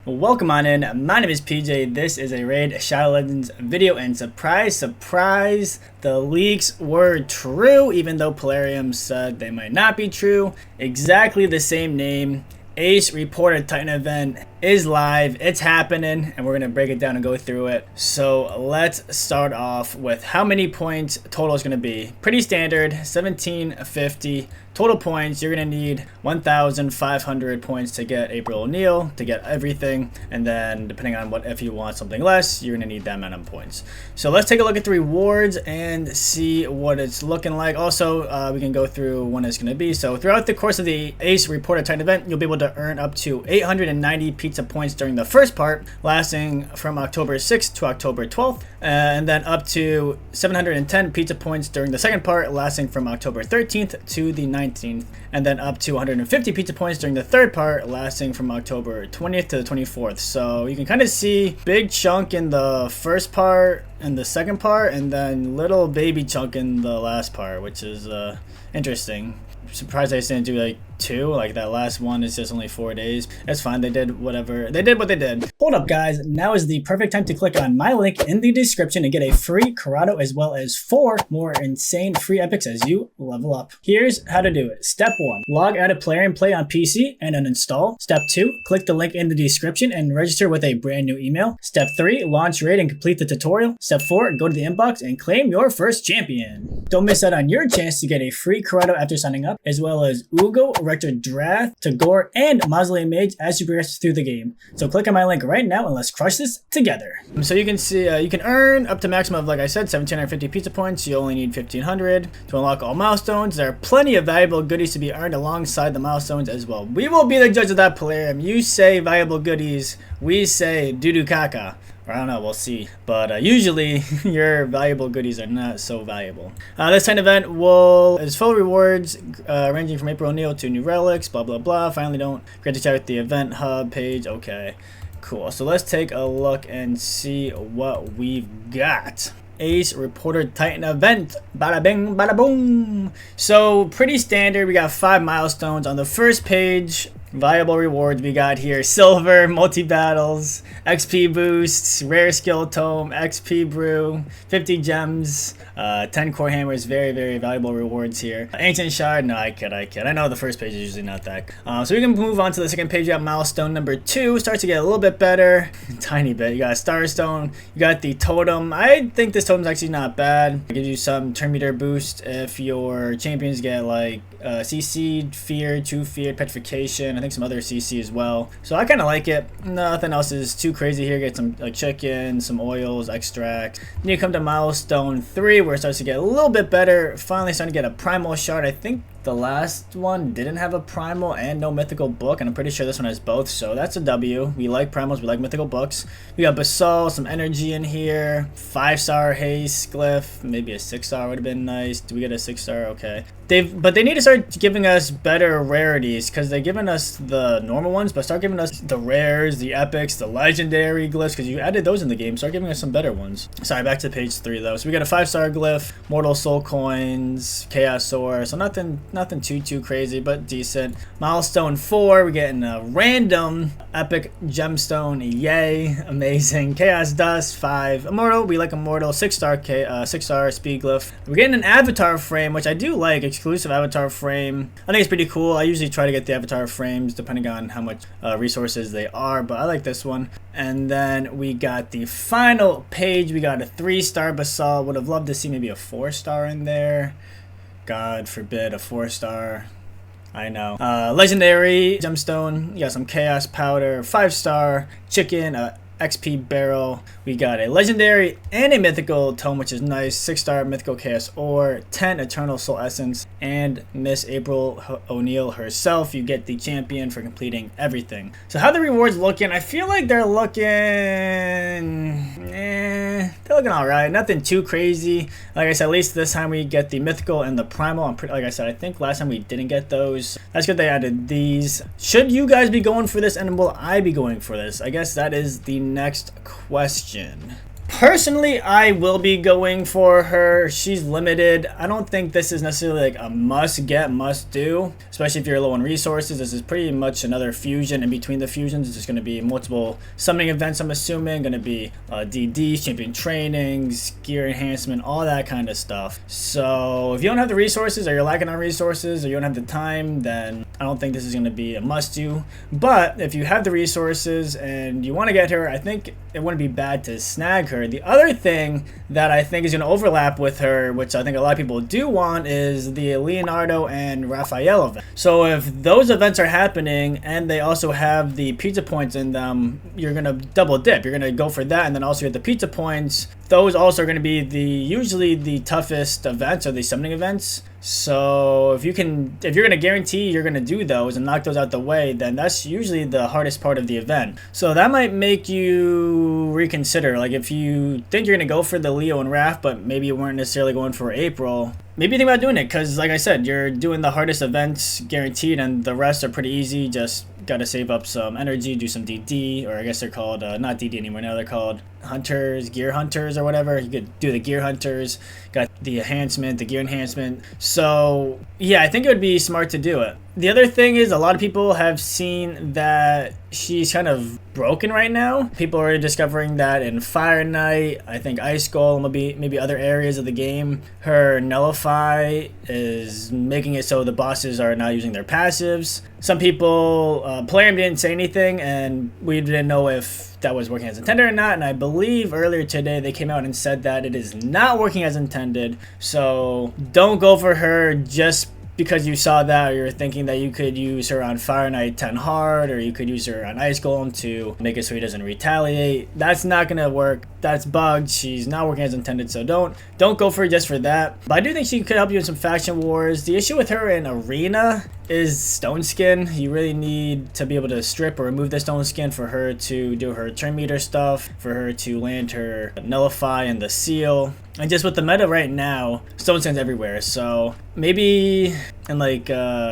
Welcome on in. My name is PJ. This is a Raid Shadow Legends video, and surprise, surprise, the leaks were true, even though Polarium said they might not be true. Exactly the same name. Ace reported Titan event is live. It's happening, and we're gonna break it down and go through it. So let's start off with how many points total is gonna be. Pretty standard, 1750 total points. You're gonna need 1,500 points to get April O'Neil, to get everything, and then depending on what, if you want something less, you're gonna need that amount of points. So let's take a look at the rewards and see what it's looking like. Also, we can go through when it's gonna be. So throughout the course of the Ace reported Titan event, you'll be able to earn up to 890 pizza points during the first part, lasting from October 6th to October 12th, and then up to 710 pizza points during the second part, lasting from October 13th to the 19th, and then up to 150 pizza points during the third part, lasting from October 20th to the 24th. So you can kind of see big chunk in the first part and the second part, and then little baby chunk in the last part, which is interesting. Surprised I didn't do like two. Like that last one is just only 4 days. That's fine. They did whatever. They did what they did. Hold up, guys. Now is the perfect time to click on my link in the description and get a free Karato as well as 4 more insane free epics as you level up. Here's how to do it. Step 1. Log out of Player and play on PC and uninstall. Step 2. Click the link in the description and register with a brand new email. Step 3. Launch raid and complete the tutorial. Step 4. Go to the inbox and claim your first champion. Don't miss out on your chance to get a free Karato after signing up, as well as Uugo, Rector Drath, Tagoar, and Mausoleum Mage as you progress through the game. So click on my link right now and let's crush this together. So you can see you can earn up to maximum of, like I said, 1,750 pizza points. You only need 1,500 to unlock all milestones. There are plenty of valuable goodies to be earned alongside the milestones as well. We will be the judge of that, Polarium. You say valuable goodies, we say doo-doo caca. I don't know, we'll see. But usually your valuable goodies are not so valuable. This Titan event is full of rewards ranging from April O'Neil to new relics, blah blah blah. Finally, don't forget to check out the event hub page. Okay, cool. So let's take a look and see what we've got. Ace reported Titan event. Bada bing, bada boom. So pretty standard. We got 5 milestones on the first page. Valuable rewards we got here: silver, multi-battles, XP boosts, rare skill tome, XP brew, 50 gems, 10 core hammers. Very, very valuable rewards here. Ancient shard, no, I kid. I know the first page is usually not that. So we can move on to the second page. You got milestone number 2. Starts to get a little bit better. Tiny bit. You got a starstone. You got the totem. I think this totem's actually not bad. It gives you some turn meter boost if your champions get like CC, fear, 2 fear, petrification. I think some other CC as well. So I kind of like it. Nothing else is too crazy here. Get some like chicken, some oils, extract. Then you come to milestone 3, where it starts to get a little bit better. Finally starting to get a primal shard. I think the last one didn't have a primal and no mythical book, and I'm pretty sure this one has both, so that's a W. We like primals, we like mythical books. We got basalt, some energy in here, 5-star haste glyph, maybe a 6-star would have been nice. Do we get a 6-star? Okay. But they need to start giving us better rarities, because they're giving us the normal ones, but start giving us the rares, the epics, the legendary glyphs, because you added those in the game. Start giving us some better ones. Sorry, back to page 3 though. So we got a 5-star glyph, mortal soul coins, chaos ore, so nothing too crazy, but decent. Milestone 4, we're getting a random epic gemstone. Yay, amazing. Chaos dust 5. Immortal, we like immortal. 6-star speed glyph. We're getting an avatar frame, which I do like. Exclusive avatar frame. I think it's pretty cool. I usually try to get the avatar frames depending on how much resources they are, but I like this one. And then we got the final page. We got a 3-star basalt. Would have loved to see maybe a 4-star in there. God forbid a 4-star. I know. Legendary gemstone. You got some chaos powder. 5-star chicken. XP barrel. We got a legendary and a mythical tome, which is nice. 6-star mythical chaos ore, 10 eternal soul essence, and Miss April O'Neil herself. You get the champion for completing everything. So how the rewards looking? I feel like they're looking they're looking all right. Nothing too crazy. Like I said, at least this time we get the mythical and the primal. Like I said, I think last time we didn't get those. That's good they added these. Should you guys be going for this, and will I be going for this? I guess that is the next question. Personally, I will be going for her. She's limited. I don't think this is necessarily like a must get, must do, especially if you're low on resources. This is pretty much another fusion. In between the fusions, there's going to be multiple summoning events, I'm assuming. Going to be DDs, champion trainings, gear enhancement, all that kind of stuff. So if you don't have the resources, or you're lacking on resources, or you don't have the time, then I don't think this is going to be a must do. But if you have the resources and you want to get her, I think it wouldn't be bad to snag her. The other thing that I think is going to overlap with her, which I think a lot of people do want, is the Leonardo and Raphael event. So if those events are happening and they also have the pizza points in them, you're going to double dip. You're going to go for that and then also get the pizza points. Those also are going to be usually the toughest events, or the summoning events. So if you're going to guarantee you're going to do those and knock those out the way, then that's usually the hardest part of the event. So that might make you reconsider. Like if you think you're going to go for the Leo and Raph, but maybe you weren't necessarily going for April, maybe think about doing it, because like I said, you're doing the hardest events guaranteed and the rest are pretty easy. Just got to save up some energy, do some DD, or I guess they're called, not DD anymore, now they're called hunters, gear hunters or whatever. You could do the gear hunters, got the enhancement, the gear enhancement. So yeah, I think it would be smart to do it. The other thing is, a lot of people have seen that she's kind of broken right now. People are discovering that in Fire Knight, I think Ice Golem will be maybe other areas of the game. Her Nullify is making it so the bosses are not using their passives. Some people, Plarium didn't say anything, and we didn't know if that was working as intended or not, and I believe earlier today they came out and said that it is not working as intended. So don't go for her just because you saw that, or you're thinking that you could use her on Fire Knight 10 hard, or you could use her on Ice Golem to make it so he doesn't retaliate. That's not gonna work. That's bugged. She's not working as intended, so don't go for it just for that. But I do think she could help you in some faction wars. The issue with her in Arena is stone skin. You really need to be able to strip or remove the stone skin for her to do her turn meter stuff, for her to land her Nullify and the seal. And just with the meta right now, stone skin's everywhere. So maybe in like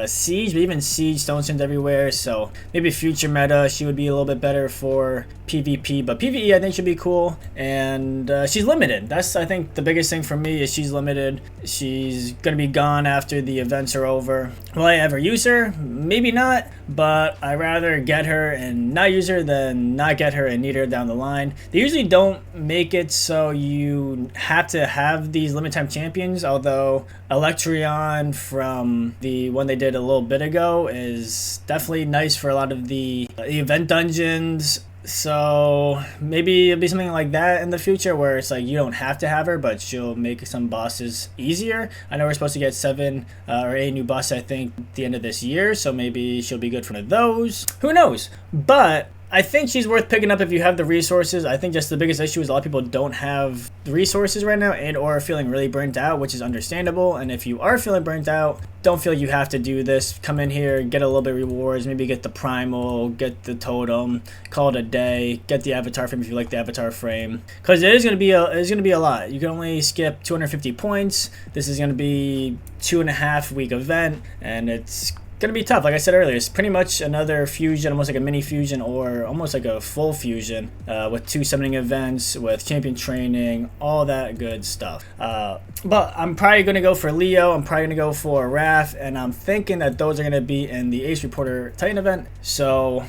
Siege, but even Siege, stone skin's everywhere. So maybe future meta, she would be a little bit better for PvP, but PvE I think should be cool. And she's limited. That's, I think, the biggest thing for me is she's limited. She's gonna be gone after the events are over. Will I ever use her? Maybe not, but I'd rather get her and not use her than not get her and need her down the line. They usually don't make it so you have to have these limited time champions, although Electrion from the one they did a little bit ago is definitely nice for a lot of the event dungeons. So maybe it'll be something like that in the future, where it's like you don't have to have her, but she'll make some bosses easier. I know we're supposed to get 7 or 8 new bosses, I think, at the end of this year, so maybe she'll be good for one of those. Who knows? But I think she's worth picking up if you have the resources. I think just the biggest issue is a lot of people don't have the resources right now and or are feeling really burnt out, which is understandable. And if you are feeling burnt out, don't feel you have to do this. Come in here, get a little bit of rewards, maybe get the primal, get the totem, call it a day, get the avatar frame if you like the avatar frame. Because it is going to be a lot. You can only skip 250 points. This is going to be 2.5 week event, and it's gonna be tough. Like I said earlier, it's pretty much another fusion, almost like a mini fusion or almost like a full fusion, with 2 summoning events, with champion training, all that good stuff. But I'm probably gonna go for Leo, I'm probably gonna go for Raph, and I'm thinking that those are gonna be in the Ace Reporter Titan event. So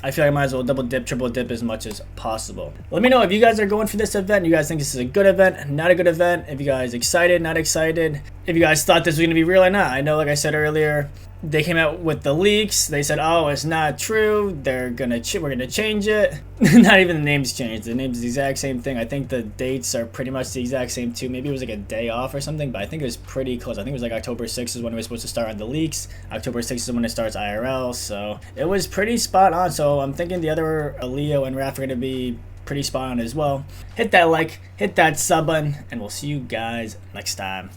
I feel like I might as well double dip, triple dip as much as possible. Let me know if you guys are going for this event. You guys think this is a good event, not a good event. If you guys excited, not excited. If you guys thought this was going to be real or not. I know, like I said earlier, they came out with the leaks. They said, oh, it's not true. We're gonna change it. Not even the names changed. The name's the exact same thing. I think the dates are pretty much the exact same too. Maybe it was like a day off or something, but I think it was pretty close. I think it was like October 6th is when it was supposed to start on the leaks. October 6th is when it starts IRL. So it was pretty spot on. So I'm thinking the other Leo and Raph are gonna be pretty spot on as well. Hit that like, hit that sub button, and we'll see you guys next time.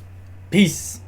Peace.